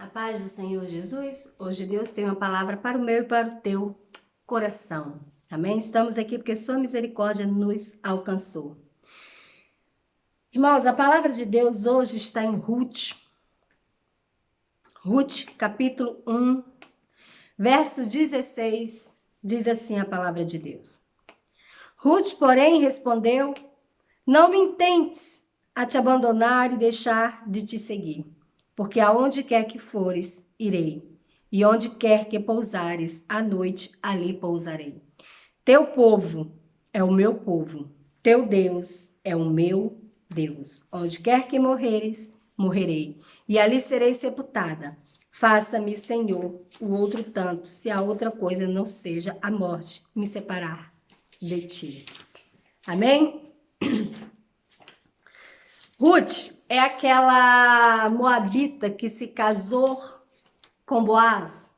A paz do Senhor Jesus, hoje Deus tem uma palavra para o meu e para o teu coração. Amém? Estamos aqui porque sua misericórdia nos alcançou. Irmãos, a palavra de Deus hoje está em Ruth. Ruth, capítulo 1, verso 16, diz assim a palavra de Deus. Ruth, porém, respondeu: Não me intentes a te abandonar e deixar de te seguir, porque aonde quer que fores, irei, e onde quer que pousares, à noite ali pousarei. Teu povo é o meu povo, teu Deus é o meu Deus. Onde quer que morreres, morrerei, e ali serei sepultada. Faça-me, Senhor, o outro tanto, se a outra coisa não seja a morte me separar de ti. Amém? Ruth é aquela moabita que se casou com Boaz.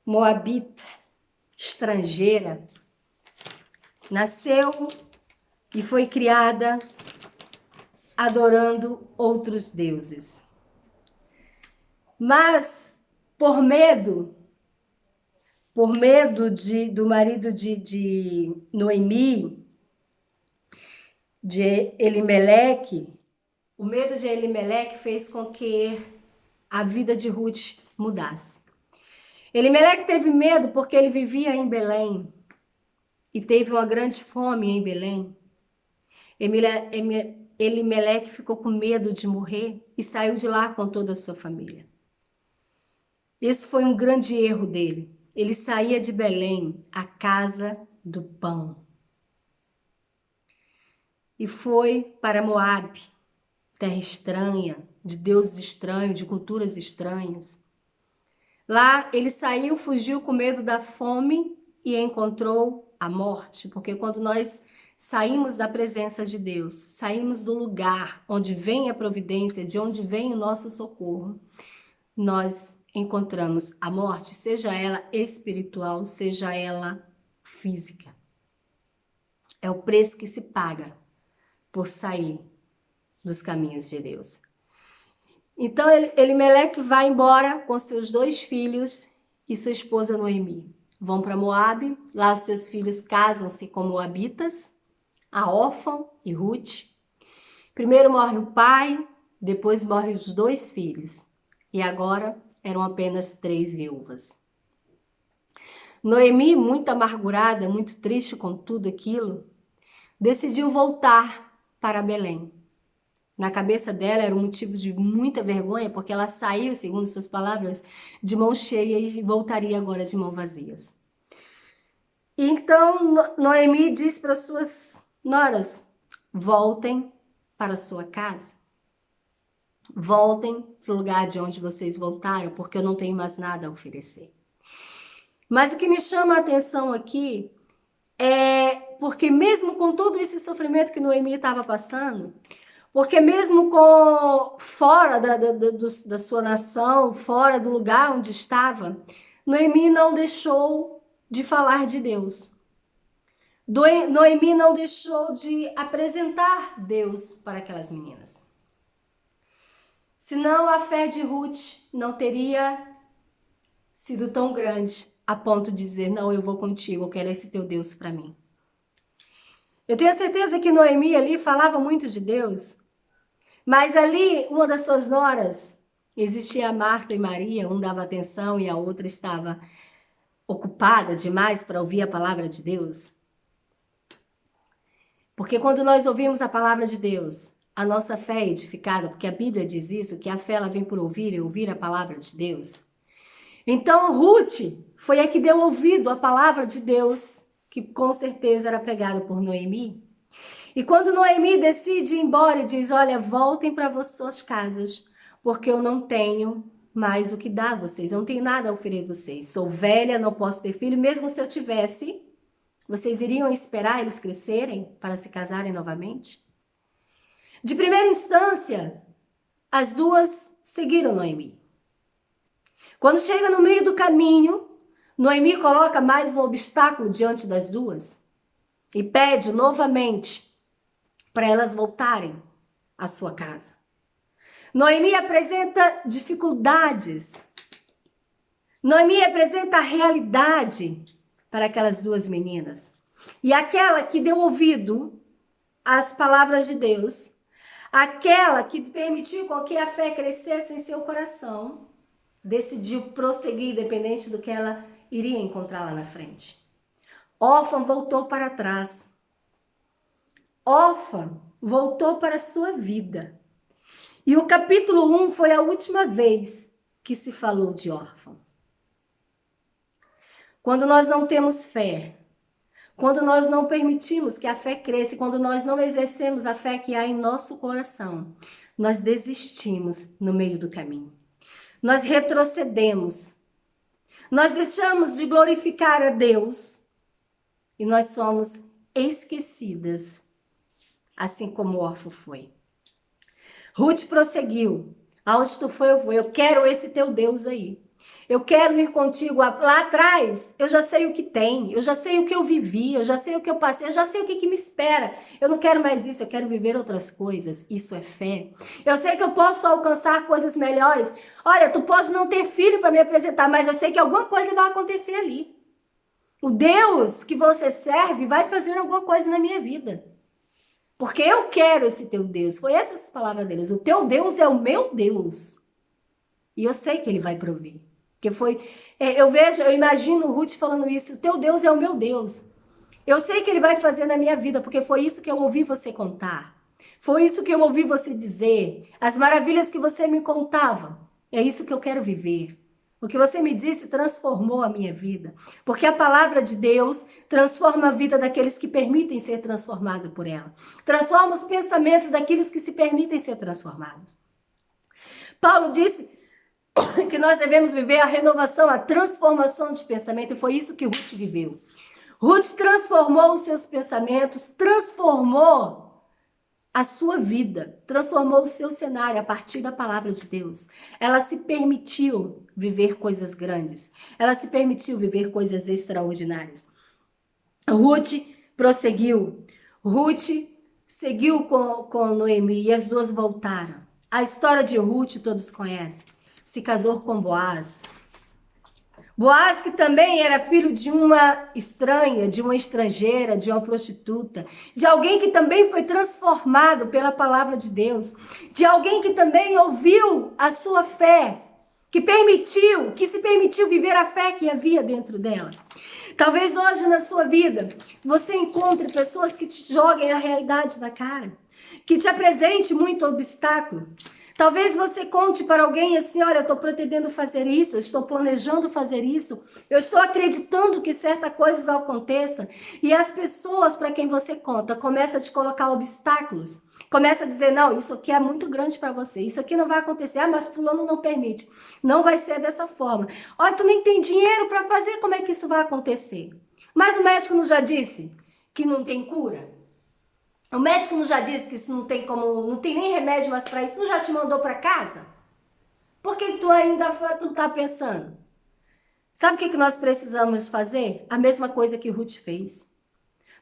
Moabita, estrangeira, nasceu e foi criada adorando outros deuses. Mas por medo do marido de Noemi, de Elimeleque, o medo de Elimeleque fez com que a vida de Ruth mudasse. Elimeleque teve medo porque ele vivia em Belém e teve uma grande fome em Belém. Elimeleque ficou com medo de morrer e saiu de lá com toda a sua família. Esse foi um grande erro dele. Ele saía de Belém, a casa do pão, e foi para Moabe, terra estranha, de deuses estranhos, de culturas estranhas. Lá ele saiu, fugiu com medo da fome e encontrou a morte, porque quando nós saímos da presença de Deus, saímos do lugar onde vem a providência, de onde vem o nosso socorro, nós encontramos a morte, seja ela espiritual, seja ela física. É o preço que se paga por sair dos caminhos de Deus. Então Elimeleque vai embora com seus 2 filhos e sua esposa Noemi. Vão para Moabe, lá os seus filhos casam-se com moabitas, a Orfa e Ruth. Primeiro morre o pai, depois morrem os 2 filhos. E agora eram apenas 3 viúvas. Noemi, muito amargurada, muito triste com tudo aquilo, decidiu voltar para Belém. Na cabeça dela era um motivo de muita vergonha, porque ela saiu, segundo suas palavras, de mão cheia e voltaria agora de mão vazias. Então Noemi diz para suas noras: voltem para sua casa. Voltem para o lugar de onde vocês voltaram, porque eu não tenho mais nada a oferecer. Mas o que me chama a atenção aqui é porque mesmo com todo esse sofrimento que Noemi estava passando, porque mesmo fora da sua nação, fora do lugar onde estava, Noemi não deixou de falar de Deus. Noemi não deixou de apresentar Deus para aquelas meninas. Senão a fé de Ruth não teria sido tão grande a ponto de dizer: não, eu vou contigo, eu quero esse teu Deus para mim. Eu tenho certeza que Noemi ali falava muito de Deus, mas ali uma das suas noras, existia Marta e Maria, um dava atenção e a outra estava ocupada demais para ouvir a palavra de Deus. Porque quando nós ouvimos a palavra de Deus, a nossa fé é edificada, porque a Bíblia diz isso, que a fé ela vem por ouvir e ouvir a palavra de Deus. Então Ruth foi a que deu ouvido à palavra de Deus, que com certeza era pregada por Noemi. E quando Noemi decide ir embora e diz: olha, voltem para suas casas, porque eu não tenho mais o que dar a vocês, eu não tenho nada a oferecer a vocês. Sou velha, não posso ter filho, mesmo se eu tivesse, vocês iriam esperar eles crescerem para se casarem novamente? De primeira instância, as duas seguiram Noemi. Quando chega no meio do caminho, Noemi coloca mais um obstáculo diante das duas e pede novamente para elas voltarem à sua casa. Noemi apresenta dificuldades. Noemi apresenta a realidade para aquelas duas meninas. E aquela que deu ouvido às palavras de Deus, aquela que permitiu com que a fé crescesse em seu coração, decidiu prosseguir independente do que ela iria encontrar lá na frente. Órfã voltou para trás. Órfã voltou para a sua vida. E o capítulo 1 foi a última vez que se falou de órfã. Quando nós não temos fé, quando nós não permitimos que a fé cresça, quando nós não exercemos a fé que há em nosso coração, nós desistimos no meio do caminho. Nós retrocedemos. Nós deixamos de glorificar a Deus e nós somos esquecidas, assim como o órfão foi. Ruth prosseguiu. Aonde tu foi, eu vou. Eu quero esse teu Deus aí. Eu quero ir contigo. Lá atrás, eu já sei o que tem. Eu já sei o que eu vivi. Eu já sei o que eu passei. Eu já sei o que me espera. Eu não quero mais isso. Eu quero viver outras coisas. Isso é fé. Eu sei que eu posso alcançar coisas melhores. Olha, tu pode não ter filho para me apresentar, mas eu sei que alguma coisa vai acontecer ali. O Deus que você serve vai fazer alguma coisa na minha vida. Porque eu quero esse teu Deus. Foi essas palavras deles. O teu Deus é o meu Deus. E eu sei que ele vai prover. Porque foi... eu imagino Ruth falando isso. O teu Deus é o meu Deus. Eu sei que ele vai fazer na minha vida. Porque foi isso que eu ouvi você contar. Foi isso que eu ouvi você dizer. As maravilhas que você me contava. É isso que eu quero viver. O que você me disse transformou a minha vida. Porque a palavra de Deus transforma a vida daqueles que permitem ser transformados por ela. Transforma os pensamentos daqueles que se permitem ser transformados. Paulo disse que nós devemos viver a renovação, a transformação de pensamento. E foi isso que Ruth viveu. Ruth transformou os seus pensamentos, transformou a sua vida, transformou o seu cenário a partir da palavra de Deus. Ela se permitiu viver coisas grandes. Ela se permitiu viver coisas extraordinárias. Ruth prosseguiu. Ruth seguiu com Noemi e as duas voltaram. A história de Ruth todos conhecem. Se casou com Boaz. Boaz, que também era filho de uma estranha, de uma estrangeira, de uma prostituta, de alguém que também foi transformado pela palavra de Deus, de alguém que também ouviu a sua fé, que se permitiu viver a fé que havia dentro dela. Talvez hoje na sua vida você encontre pessoas que te joguem a realidade na cara, que te apresente muito obstáculo. Talvez você conte para alguém assim, olha, eu estou pretendendo fazer isso, eu estou planejando fazer isso, eu estou acreditando que certas coisas aconteçam. E as pessoas para quem você conta começam a te colocar obstáculos. Começa a dizer, não, isso aqui é muito grande para você, isso aqui não vai acontecer. Ah, mas fulano não permite. Não vai ser dessa forma. Olha, tu nem tem dinheiro para fazer, como é que isso vai acontecer? Mas o médico não já disse que não tem cura? O médico não já disse que isso não tem como, não tem nem remédio mais para isso, não já te mandou para casa? Por que tu ainda tá pensando? Sabe o que nós precisamos fazer? A mesma coisa que Ruth fez.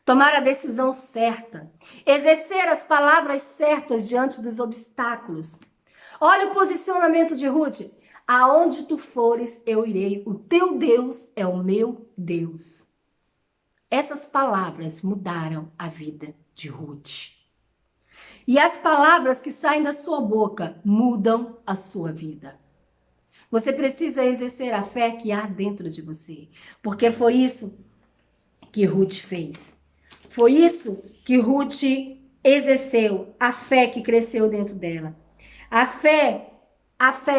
Tomar a decisão certa. Exercer as palavras certas diante dos obstáculos. Olha o posicionamento de Ruth. Aonde tu fores, eu irei. O teu Deus é o meu Deus. Essas palavras mudaram a vida de Ruth. E as palavras que saem da sua boca mudam a sua vida. Você precisa exercer a fé que há dentro de você. Porque foi isso que Ruth fez. Foi isso que Ruth exerceu. A fé que cresceu dentro dela. A fé,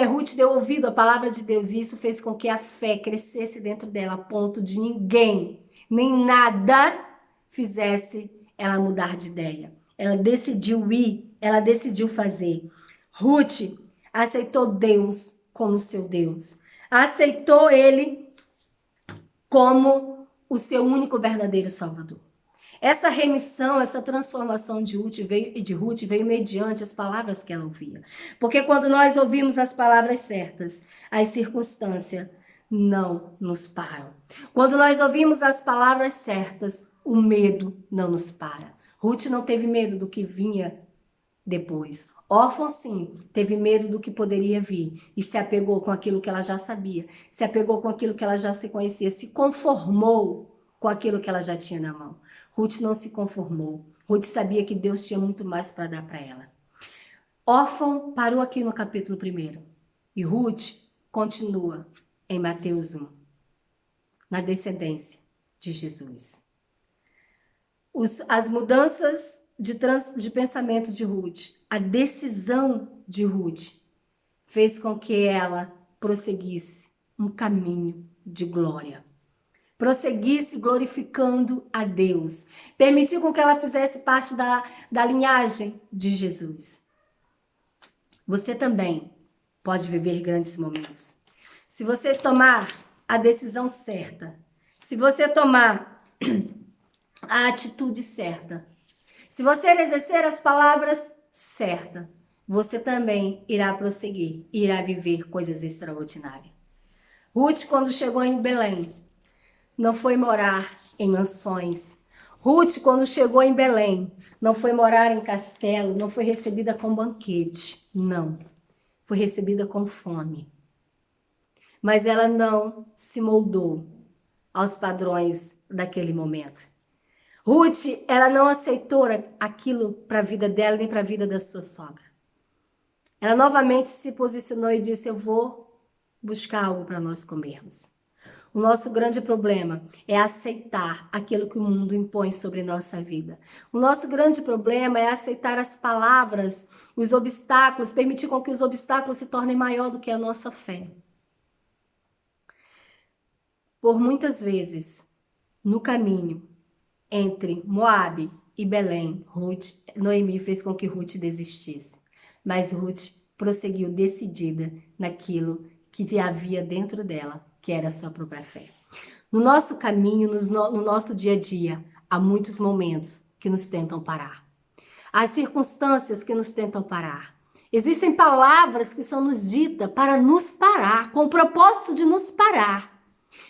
Ruth deu ouvido à palavra de Deus. E isso fez com que a fé crescesse dentro dela. A ponto de ninguém, nem nada fizesse ela mudar de ideia. Ela decidiu ir, ela decidiu fazer. Ruth aceitou Deus como seu Deus. Aceitou ele como o seu único verdadeiro Salvador. Essa remissão, essa transformação de Ruth veio mediante as palavras que ela ouvia. Porque quando nós ouvimos as palavras certas, as circunstâncias não nos param. Quando nós ouvimos as palavras certas, o medo não nos para. Ruth não teve medo do que vinha depois. Órfã, sim, teve medo do que poderia vir e se apegou com aquilo que ela já sabia, se apegou com aquilo que ela já se conhecia, se conformou com aquilo que ela já tinha na mão. Ruth não se conformou. Ruth sabia que Deus tinha muito mais para dar para ela. Órfã parou aqui no capítulo 1 e Ruth continua em Mateus 1, na descendência de Jesus. As mudanças de pensamento de Ruth, a decisão de Ruth, fez com que ela prosseguisse um caminho de glória. Prosseguisse glorificando a Deus. Permitiu com que ela fizesse parte da linhagem de Jesus. Você também pode viver grandes momentos. Se você tomar a decisão certa, se você tomar a atitude certa, se você exercer as palavras certas, você também irá prosseguir, irá viver coisas extraordinárias. Ruth, quando chegou em Belém, não foi morar em mansões. Ruth, quando chegou em Belém, não foi morar em castelo, não foi recebida com banquete, não. Foi recebida com fome. Mas ela não se moldou aos padrões daquele momento. Ruth, ela não aceitou aquilo para a vida dela, nem para a vida da sua sogra. Ela novamente se posicionou e disse, eu vou buscar algo para nós comermos. O nosso grande problema é aceitar aquilo que o mundo impõe sobre nossa vida. O nosso grande problema é aceitar as palavras, os obstáculos, permitir com que os obstáculos se tornem maior do que a nossa fé. Por muitas vezes, no caminho entre Moabe e Belém, Noemi fez com que Ruth desistisse. Mas Ruth prosseguiu decidida naquilo que havia dentro dela, que era a sua própria fé. No nosso caminho, no nosso dia a dia, há muitos momentos que nos tentam parar. Há circunstâncias que nos tentam parar. Existem palavras que são nos ditas para nos parar, com o propósito de nos parar.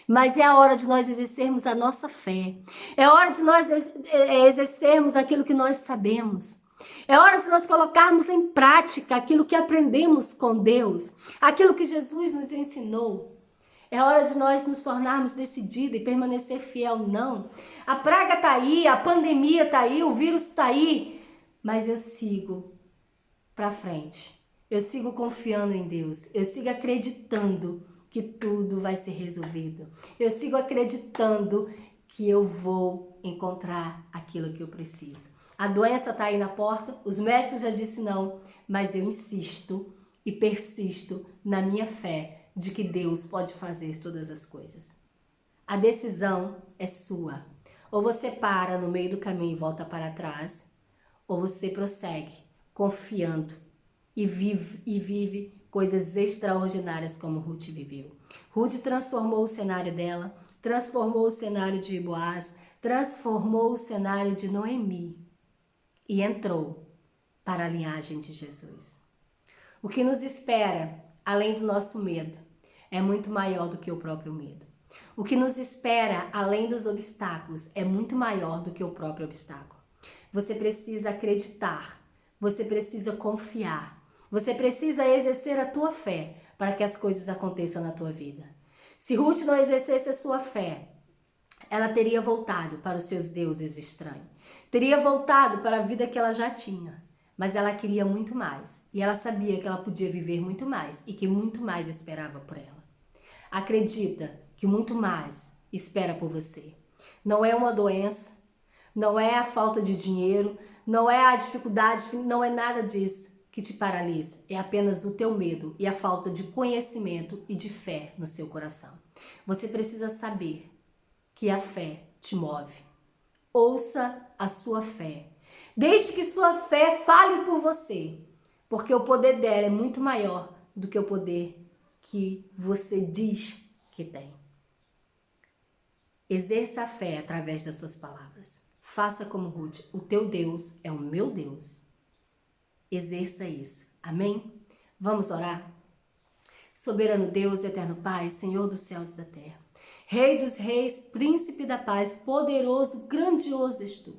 Mas é a hora de nós exercermos a nossa fé. É a hora de nós exercermos aquilo que nós sabemos. É hora de nós colocarmos em prática aquilo que aprendemos com Deus, aquilo que Jesus nos ensinou. É hora de nós nos tornarmos decididos e permanecer fiel, não. A praga está aí, a pandemia está aí, o vírus está aí, mas eu sigo para frente. Eu sigo confiando em Deus, eu sigo acreditando que tudo vai ser resolvido. Eu sigo acreditando que eu vou encontrar aquilo que eu preciso. A doença está aí na porta, os médicos já disseram não, mas eu insisto e persisto na minha fé de que Deus pode fazer todas as coisas. A decisão é sua. Ou você para no meio do caminho e volta para trás, ou você prossegue confiando e vive coisas extraordinárias como Ruth viveu. Ruth transformou o cenário dela, transformou o cenário de Boaz, transformou o cenário de Noemi e entrou para a linhagem de Jesus. O que nos espera, além do nosso medo, é muito maior do que o próprio medo. O que nos espera, além dos obstáculos, é muito maior do que o próprio obstáculo. Você precisa acreditar, você precisa confiar, você precisa exercer a tua fé para que as coisas aconteçam na tua vida. Se Ruth não exercesse a sua fé, ela teria voltado para os seus deuses estranhos. Teria voltado para a vida que ela já tinha. Mas ela queria muito mais. E ela sabia que ela podia viver muito mais e que muito mais esperava por ela. Acredita que muito mais espera por você. Não é uma doença, não é a falta de dinheiro, não é a dificuldade, não é nada disso que te paralisa. É apenas o teu medo e a falta de conhecimento e de fé no seu coração. Você precisa saber que a fé te move. Ouça a sua fé. Deixe que sua fé fale por você, porque o poder dela é muito maior do que o poder que você diz que tem. Exerça a fé através das suas palavras. Faça como Ruth. O teu Deus é o meu Deus. Exerça isso. Amém? Vamos orar? Soberano Deus, eterno Pai, Senhor dos céus e da terra. Rei dos reis, príncipe da paz, poderoso, grandioso és tu.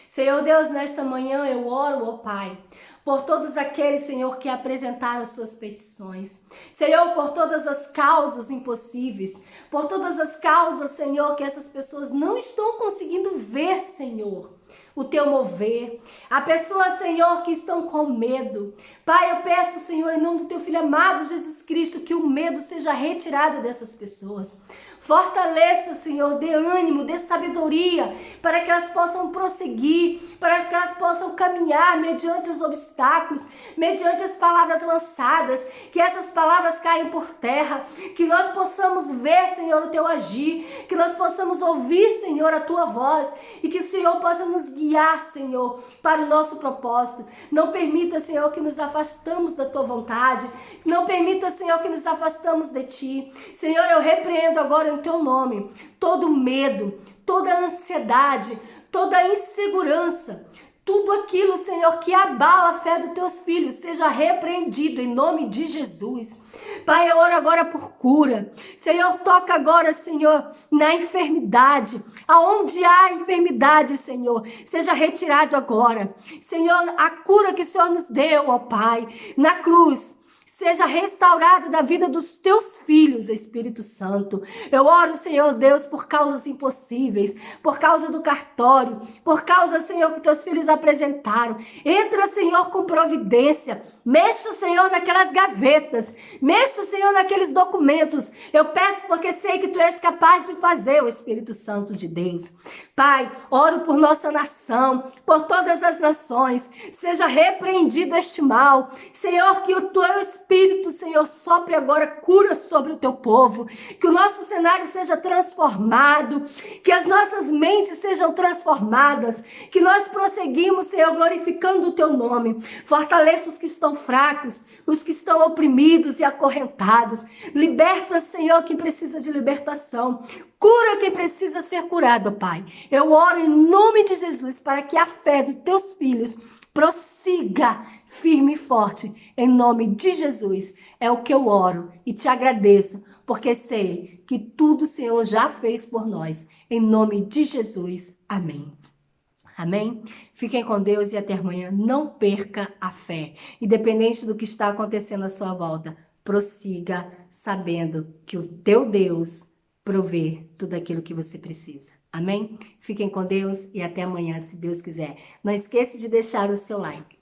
Senhor Deus, nesta manhã eu oro, ó Pai, por todos aqueles, Senhor, que apresentaram as suas petições. Senhor, por todas as causas impossíveis, por todas as causas, Senhor, que essas pessoas não estão conseguindo ver, Senhor, o teu mover. Há pessoas, Senhor, que estão com medo. Pai, eu peço, Senhor, em nome do teu Filho amado Jesus Cristo, que o medo seja retirado dessas pessoas. Fortaleça, Senhor, dê ânimo, dê sabedoria, para que elas possam prosseguir, para que elas possam caminhar mediante os obstáculos, mediante as palavras lançadas, que essas palavras caiam por terra, que nós possamos ver, Senhor, o teu agir, que nós possamos ouvir, Senhor, a tua voz, e que o Senhor possa nos guiar, Senhor, para o nosso propósito. Não permita, Senhor, que nos afastamos da tua vontade, não permita, Senhor, que nos afastamos de ti. Senhor, eu repreendo agora em teu nome todo medo, toda ansiedade, toda insegurança, tudo aquilo, Senhor, que abala a fé dos teus filhos, seja repreendido em nome de Jesus. Pai, eu oro agora por cura. Senhor, toca agora, Senhor, na enfermidade. Aonde há enfermidade, Senhor, seja retirado agora. Senhor, a cura que o Senhor nos deu, ó Pai, na cruz, seja restaurado na vida dos teus filhos, Espírito Santo. Eu oro, Senhor Deus, por causas impossíveis, por causa do cartório, por causa, Senhor, que teus filhos apresentaram. Entra, Senhor, com providência. Mexa, Senhor, naquelas gavetas. Mexa, Senhor, naqueles documentos. Eu peço porque sei que tu és capaz de fazer, o Espírito Santo de Deus. Pai, oro por nossa nação, por todas as nações. Seja repreendido este mal. Senhor, que o teu Espírito, Senhor, sopre agora cura sobre o teu povo. Que o nosso cenário seja transformado. Que as nossas mentes sejam transformadas. Que nós prosseguimos, Senhor, glorificando o teu nome. Fortaleça os que estão fracos, os que estão oprimidos e acorrentados. Liberta, Senhor, quem precisa de libertação. Cura quem precisa ser curado, Pai. Eu oro em nome de Jesus para que a fé dos teus filhos prossiga firme e forte. Em nome de Jesus é o que eu oro e te agradeço, porque sei que tudo o Senhor já fez por nós. Em nome de Jesus. Amém. Amém? Fiquem com Deus e até amanhã. Não perca a fé. Independente do que está acontecendo à sua volta, prossiga sabendo que o teu Deus provê tudo aquilo que você precisa. Amém? Fiquem com Deus e até amanhã, se Deus quiser. Não esqueça de deixar o seu like.